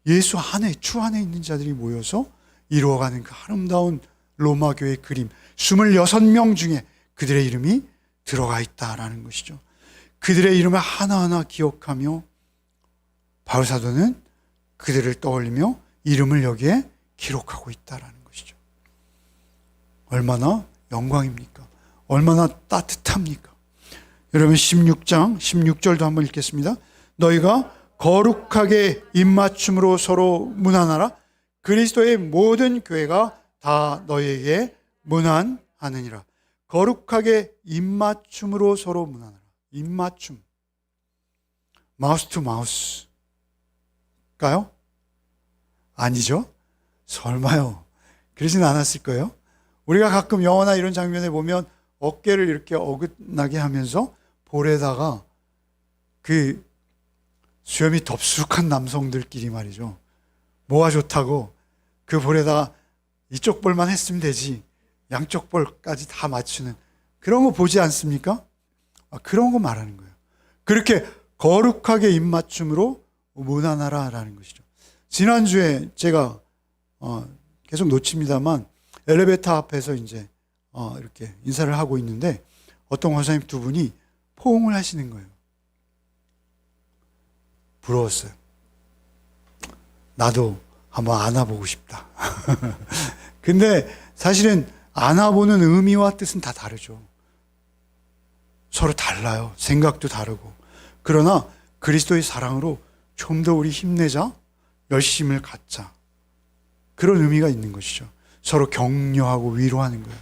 예수 안에, 주 안에 있는 자들이 모여서 이루어가는 그 아름다운 로마 교회의 그림, 26명 중에 그들의 이름이 들어가 있다라는 것이죠. 그들의 이름을 하나하나 기억하며 바울 사도는 그들을 떠올리며 이름을 여기에 기록하고 있다라는 것이죠. 얼마나 영광입니까? 얼마나 따뜻합니까? 여러분 16장 16절도 한번 읽겠습니다. 너희가 거룩하게 입맞춤으로 서로 문안하라. 그리스도의 모든 교회가 다 너희에게 문안하느니라. 거룩하게 입맞춤으로 서로 문안하라. 입맞춤. 마우스 투 마우스일까요? 아니죠? 설마요. 그러진 않았을 거예요. 우리가 가끔 영화나 이런 장면에 보면 어깨를 이렇게 어긋나게 하면서 볼에다가 그 수염이 덥수룩한 남성들끼리 말이죠. 뭐가 좋다고 그 볼에다가 이쪽 볼만 했으면 되지 양쪽 볼까지 다 맞추는 그런 거 보지 않습니까? 그런 거 말하는 거예요. 그렇게 거룩하게 입맞춤으로 문안하라라는 것이죠. 지난주에 제가 계속 놓칩니다만 엘리베이터 앞에서 이제 이렇게 인사를 하고 있는데 어떤 권사님 두 분이 포옹을 하시는 거예요. 부러웠어요. 나도 한번 안아보고 싶다. 근데 사실은 안아보는 의미와 뜻은 다 다르죠. 서로 달라요. 생각도 다르고. 그러나 그리스도의 사랑으로 좀 더 우리 힘내자, 열심을 갖자. 그런 의미가 있는 것이죠. 서로 격려하고 위로하는 거예요.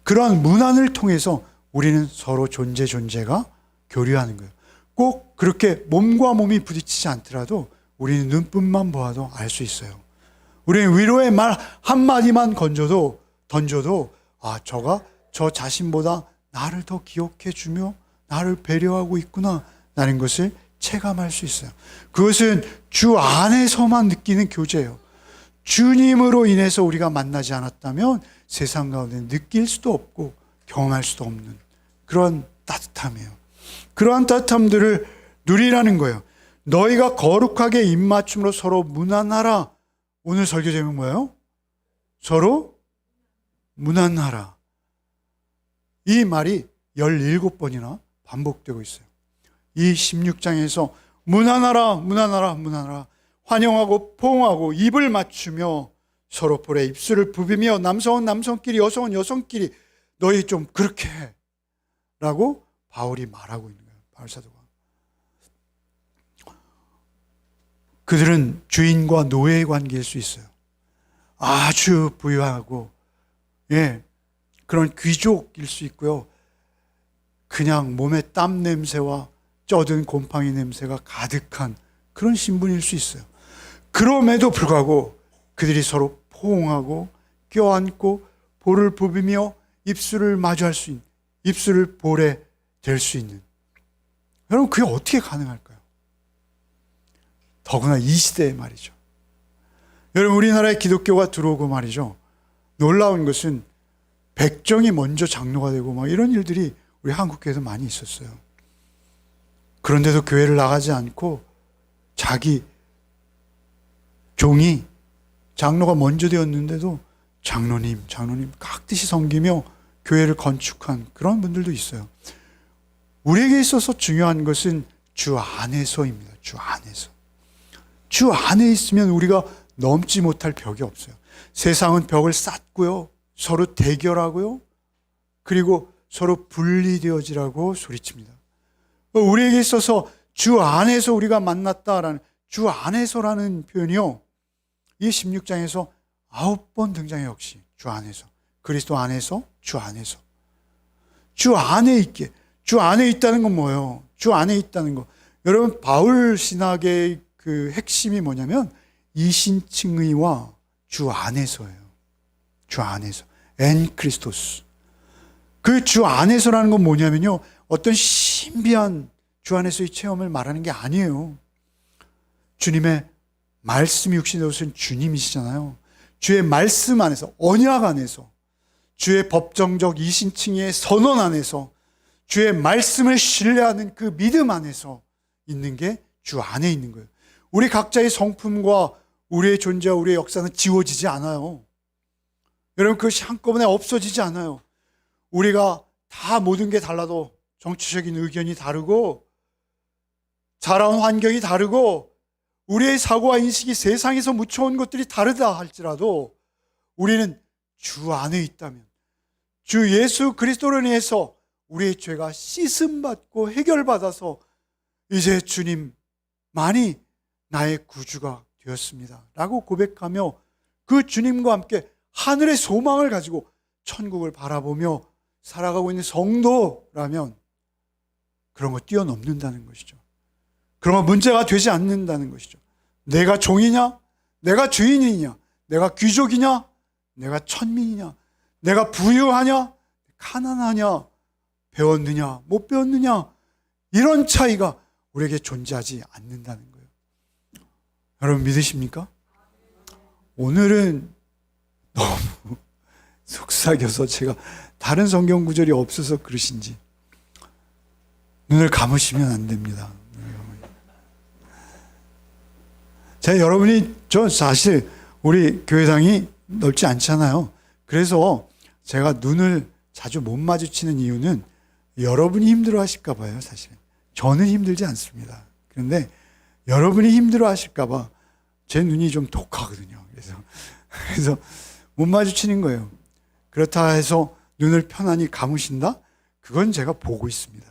그러한 문안을 통해서 우리는 서로 존재가 교류하는 거예요. 꼭 그렇게 몸과 몸이 부딪히지 않더라도 우리는 눈빛만 보아도 알 수 있어요. 우리는 위로의 말 한마디만 던져도 저가 저 자신보다 나를 더 기억해 주며 나를 배려하고 있구나 라는 것을 체감할 수 있어요. 그것은 주 안에서만 느끼는 교제예요. 주님으로 인해서 우리가 만나지 않았다면 세상 가운데 느낄 수도 없고 경험할 수도 없는 그런 따뜻함이에요. 그러한 따뜻함들을 누리라는 거예요. 너희가 거룩하게 입맞춤으로 서로 문안하라. 오늘 설교 제목 뭐예요? 서로 문안하라. 이 말이 17번이나 반복되고 있어요. 이 16장에서 문안하라, 문안하라, 문안하라. 환영하고 포옹하고 입을 맞추며 서로 볼에 입술을 부비며 남성은 남성끼리 여성은 여성끼리 너희 좀 그렇게 해 라고 바울이 말하고 있는 거예요. 바울 사도가. 그들은 주인과 노예의 관계일 수 있어요. 아주 부유하고 그런 귀족일 수 있고요. 그냥 몸에 땀 냄새와 쪄든 곰팡이 냄새가 가득한 그런 신분일 수 있어요. 그럼에도 불구하고 그들이 서로 포옹하고 껴안고 볼을 부비며 입술을 마주할 수 있는, 입술을 볼에 댈 수 있는. 여러분 그게 어떻게 가능할까요? 더구나 이 시대에 말이죠. 여러분 우리나라에 기독교가 들어오고 말이죠. 놀라운 것은 백정이 먼저 장로가 되고 막 이런 일들이 우리 한국교회에서 많이 있었어요. 그런데도 교회를 나가지 않고 자기 종이 장로가 먼저 되었는데도 장로님 깍듯이 섬기며 교회를 건축한 그런 분들도 있어요. 우리에게 있어서 중요한 것은 주 안에서입니다. 주 안에서. 주 안에 있으면 우리가 넘지 못할 벽이 없어요. 세상은 벽을 쌓고요. 서로 대결하고요. 그리고 서로 분리되어지라고 소리칩니다. 우리에게 있어서 주 안에서 우리가 만났다라는 주 안에서라는 표현이요. 이 16장에서 9번 등장해요. 역시 주 안에서. 그리스도 안에서, 주 안에서. 주 안에 있게. 주 안에 있다는 건 뭐예요? 주 안에 있다는 거. 여러분 바울 신학의 그 핵심이 뭐냐면 이신칭의와 주 안에서예요. 주 안에서. 엔 크리스토스. 그 주 안에서라는 건 뭐냐면요. 어떤 신비한 주 안에서의 체험을 말하는 게 아니에요. 주님의 말씀이 육신에 오신 주님이시잖아요. 주의 말씀 안에서, 언약 안에서, 주의 법정적 이신칭의 선언 안에서, 주의 말씀을 신뢰하는 그 믿음 안에서 있는 게 주 안에 있는 거예요. 우리 각자의 성품과 우리의 존재와 우리의 역사는 지워지지 않아요. 여러분, 그것이 한꺼번에 없어지지 않아요. 우리가 다 모든 게 달라도, 정치적인 의견이 다르고 자라온 환경이 다르고 우리의 사고와 인식이 세상에서 묻혀온 것들이 다르다 할지라도 우리는 주 안에 있다면, 주 예수 그리스도로 인해서 우리의 죄가 씻음받고 해결받아서 이제 주님만이 나의 구주가 되었습니다 라고 고백하며 그 주님과 함께 하늘의 소망을 가지고 천국을 바라보며 살아가고 있는 성도라면 그런 거 뛰어넘는다는 것이죠. 그런 거 문제가 되지 않는다는 것이죠. 내가 종이냐? 내가 주인이냐? 내가 귀족이냐? 내가 천민이냐? 내가 부유하냐? 가난하냐? 배웠느냐? 못 배웠느냐? 이런 차이가 우리에게 존재하지 않는다는 거예요. 여러분 믿으십니까? 오늘은 너무 속삭여서 제가 다른 성경 구절이 없어서 그러신지 눈을 감으시면 안 됩니다. 자, 여러분이, 저 사실 우리 교회당이 넓지 않잖아요. 그래서 제가 눈을 자주 못 마주치는 이유는 여러분이 힘들어 하실까 봐요, 사실. 저는 힘들지 않습니다. 그런데 여러분이 힘들어 하실까 봐 제 눈이 좀 독하거든요. 그래서 못 마주치는 거예요. 그렇다 해서 눈을 편안히 감으신다? 그건 제가 보고 있습니다.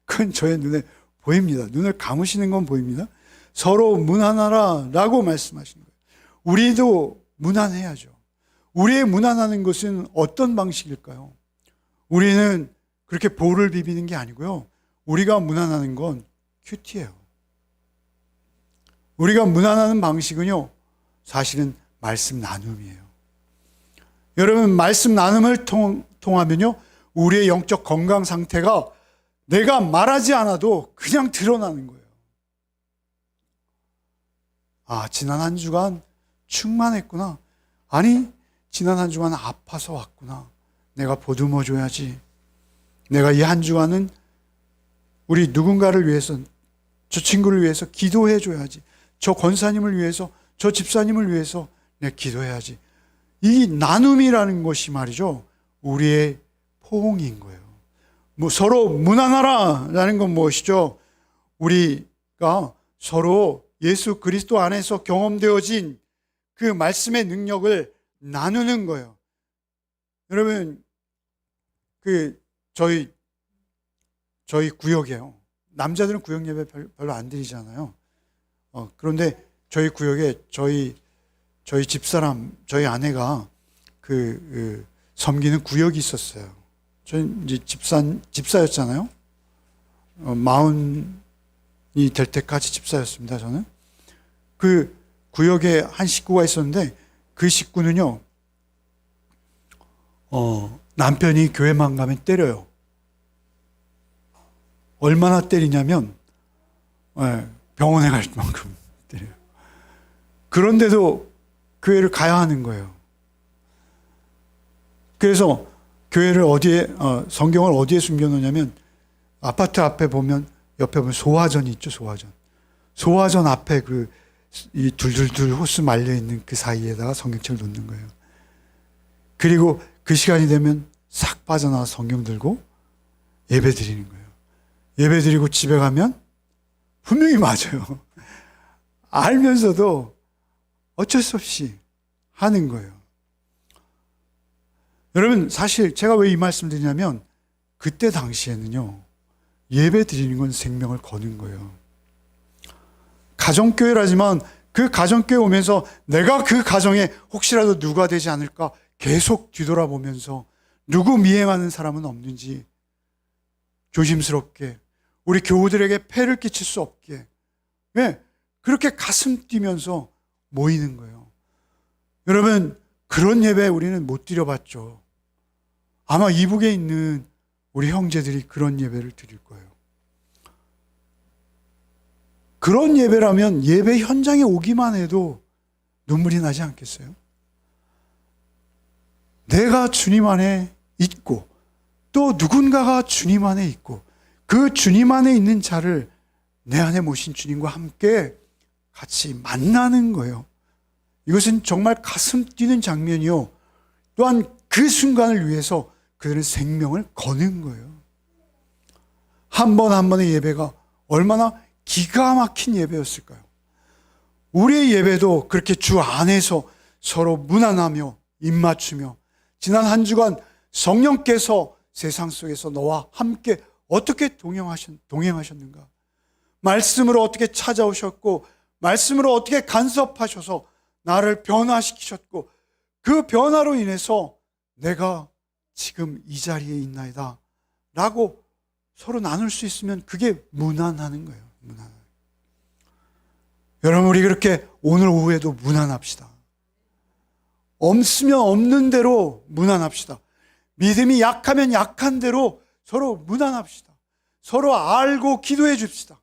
그건 저의 눈에 보입니다. 눈을 감으시는 건 보입니다. 서로 무난하라 라고 말씀하시는 거예요. 우리도 무난해야죠. 우리의 무난하는 것은 어떤 방식일까요? 우리는 그렇게 볼을 비비는 게 아니고요. 우리가 무난하는 건 큐티예요. 우리가 무난하는 방식은요, 사실은 말씀 나눔이에요. 여러분, 말씀 나눔을 통하면요, 우리의 영적 건강 상태가 내가 말하지 않아도 그냥 드러나는 거예요. 아, 지난 한 주간 충만했구나. 아니, 지난 한 주간 아파서 왔구나. 내가 보듬어 줘야지. 내가 이 한 주간은 우리 누군가를 위해서, 저 친구를 위해서 기도해 줘야지. 저 권사님을 위해서, 저 집사님을 위해서 내가 기도해야지. 이 나눔이라는 것이 말이죠, 우리의 포옹인 거예요. 서로 무난하라라는 건 무엇이죠? 우리가 서로 예수 그리스도 안에서 경험되어진 그 말씀의 능력을 나누는 거예요. 여러분, 저희 구역이에요. 남자들은 구역 예배 별로 안 드리잖아요. 그런데 저희 구역에 저희 집사람, 저희 아내가 섬기는 구역이 있었어요. 저는 이제 집사였잖아요. 마흔이 될 때까지 집사였습니다, 저는. 그 구역에 한 식구가 있었는데, 그 식구는요, 남편이 교회만 가면 때려요. 얼마나 때리냐면, 병원에 갈 만큼 때려요. 그런데도 교회를 가야 하는 거예요. 그래서 교회를 성경을 어디에 숨겨놓냐면, 아파트 앞에 보면, 옆에 보면 소화전이 있죠, 소화전. 소화전 앞에 이 둘둘둘 호수 말려있는 그 사이에다가 성경책을 놓는 거예요. 그리고 그 시간이 되면 싹 빠져나와 성경 들고 예배 드리는 거예요. 예배 드리고 집에 가면 분명히 맞아요. 알면서도 어쩔 수 없이 하는 거예요. 여러분, 사실 제가 왜 이 말씀 드리냐면, 그때 당시에는요, 예배 드리는 건 생명을 거는 거예요. 가정교회라지만 그 가정교회 오면서 내가 그 가정에 혹시라도 누가 되지 않을까 계속 뒤돌아보면서 누구 미행하는 사람은 없는지 조심스럽게, 우리 교우들에게 폐를 끼칠 수 없게, 왜? 그렇게 가슴 뛰면서 모이는 거예요. 여러분, 그런 예배 우리는 못 드려봤죠. 아마 이북에 있는 우리 형제들이 그런 예배를 드릴 거예요. 그런 예배라면 예배 현장에 오기만 해도 눈물이 나지 않겠어요? 내가 주님 안에 있고 또 누군가가 주님 안에 있고 그 주님 안에 있는 자를 내 안에 모신 주님과 함께 같이 만나는 거예요. 이것은 정말 가슴 뛰는 장면이요. 또한 그 순간을 위해서 그들은 생명을 거는 거예요. 한 번 한 번의 예배가 얼마나 기가 막힌 예배였을까요? 우리의 예배도 그렇게 주 안에서 서로 문안하며 입맞추며 지난 한 주간 성령께서 세상 속에서 너와 함께 어떻게 동행하셨는가? 말씀으로 어떻게 찾아오셨고 말씀으로 어떻게 간섭하셔서 나를 변화시키셨고 그 변화로 인해서 내가 지금 이 자리에 있나이다 라고 서로 나눌 수 있으면 그게 문안하는 거예요. 문안. 여러분, 우리 그렇게 오늘 오후에도 문안합시다. 없으면 없는 대로 문안합시다. 믿음이 약하면 약한 대로 서로 문안합시다. 서로 알고 기도해 줍시다.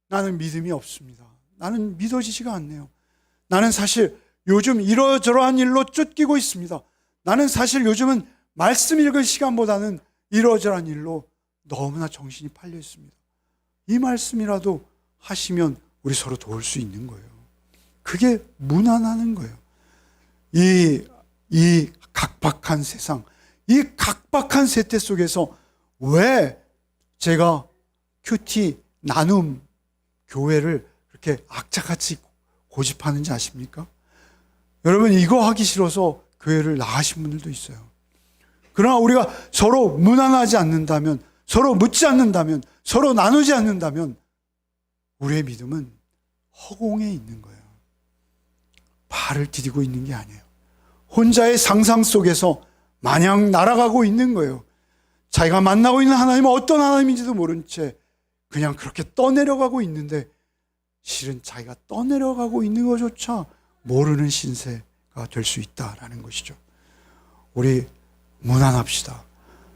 나는 믿음이 없습니다. 나는 믿어지지가 않네요. 나는 사실 요즘 이러저러한 일로 쫓기고 있습니다. 나는 사실 요즘은 말씀 읽을 시간보다는 이러저러한 일로 너무나 정신이 팔려 있습니다. 이 말씀이라도 하시면 우리 서로 도울 수 있는 거예요. 그게 문안하는 거예요. 이 각박한 세상, 이 각박한 세태 속에서 왜 제가 큐티 나눔 교회를 그렇게 악착같이 고집하는지 아십니까? 여러분, 이거 하기 싫어서 교회를 나가신 분들도 있어요. 그러나 우리가 서로 문안하지 않는다면, 서로 묻지 않는다면, 서로 나누지 않는다면 우리의 믿음은 허공에 있는 거예요. 발을 디디고 있는 게 아니에요. 혼자의 상상 속에서 마냥 날아가고 있는 거예요. 자기가 만나고 있는 하나님은 어떤 하나님인지도 모른 채 그냥 그렇게 떠내려가고 있는데 실은 자기가 떠내려가고 있는 것조차 모르는 신세가 될 수 있다라는 것이죠. 우리 문안합시다.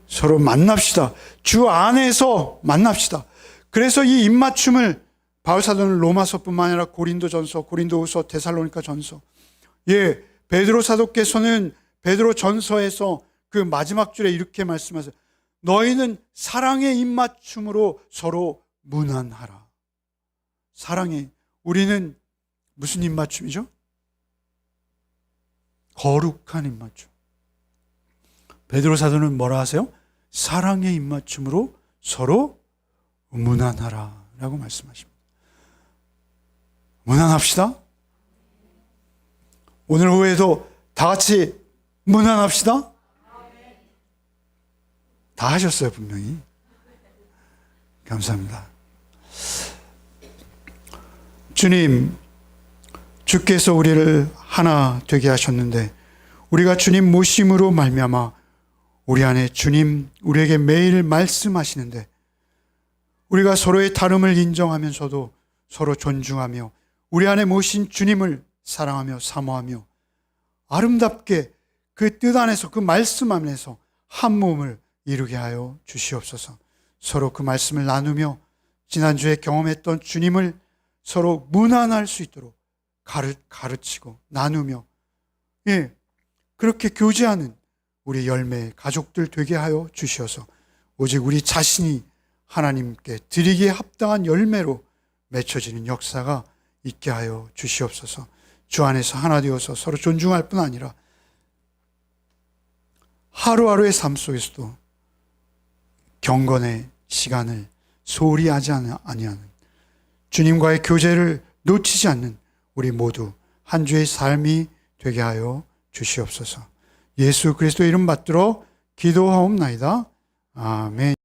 서로 만납시다. 주 안에서 만납시다. 그래서 이 입맞춤을 바울사도는 로마서뿐만 아니라 고린도전서, 고린도후서, 데살로니가전서, 베드로 사도께서는 베드로전서에서 그 마지막 줄에 이렇게 말씀하세요. 너희는 사랑의 입맞춤으로 서로 문안하라. 사랑의, 우리는 무슨 입맞춤이죠? 거룩한 입맞춤. 베드로 사도는 뭐라 하세요? 사랑의 입맞춤으로 서로 문안하라 라고 말씀하십니다. 문안합시다. 오늘 오후에도 다 같이 문안합시다. 다 하셨어요, 분명히. 감사합니다. 주님, 주께서 우리를 하나 되게 하셨는데 우리가 주님 모심으로 말미암아 우리 안에 주님 우리에게 매일 말씀하시는데 우리가 서로의 다름을 인정하면서도 서로 존중하며 우리 안에 모신 주님을 사랑하며 사모하며 아름답게 그 뜻 안에서 그 말씀 안에서 한 몸을 이루게 하여 주시옵소서. 서로 그 말씀을 나누며 지난주에 경험했던 주님을 서로 문안할 수 있도록 가르치고 나누며 그렇게 교제하는 우리 열매 가족들 되게 하여 주시어서 오직 우리 자신이 하나님께 드리기에 합당한 열매로 맺혀지는 역사가 있게 하여 주시옵소서. 주 안에서 하나 되어서 서로 존중할 뿐 아니라 하루하루의 삶 속에서도 경건의 시간을 소홀히 하지 아니하는 주님과의 교제를 놓치지 않는 우리 모두 한 주의 삶이 되게 하여 주시옵소서. 예수 그리스도의 이름 받들어 기도하옵나이다. 아멘.